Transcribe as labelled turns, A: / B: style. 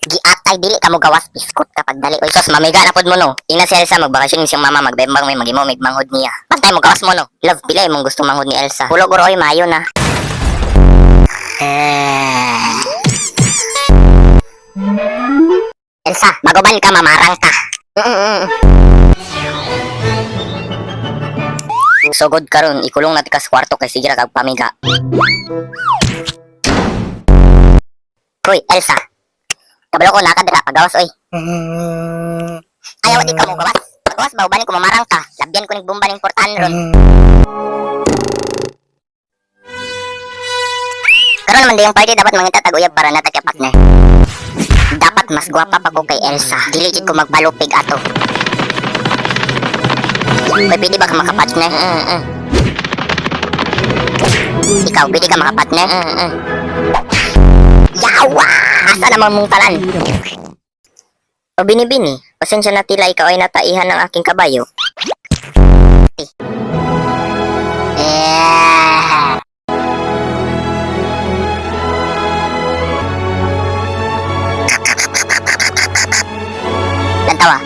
A: Giatay dili ka mo gawas biskot kapag dali. Oy sos mamiga na pod mo no. Ina si Elsa magbakasyon siyang mama magbembang may magimomig manghod niya. Bantay mo gawas mo no. Love pilay mong gusto manghod ni Elsa. Pulo guro oy mayo na. Elsa, maguban ka mamarang ka. Sugod karon ikulong natin ka sa kwarto kay sige ra kag pamiga. Hoy, Elsa. Kabalo ko nakadira pagawas oy. Ayaw di ka mo gawas. Pagawas ba ubanin ko mamarang ka. Labyan ko ning bomba ning portahan ron. Karon man yung party dapat mangita tag-uyab para nata kay partner. Dapat mas gwapa pa ko kay Elsa. Dili gid ko magbalupig ato. May pwede ba ka makapartner? Ikaw, pwede ka makapartner? Yawa! Asa naman mong talan? O Bini-Bini, pasensya na tila ikaw ay nataihan ng aking kabayo. Lantawa.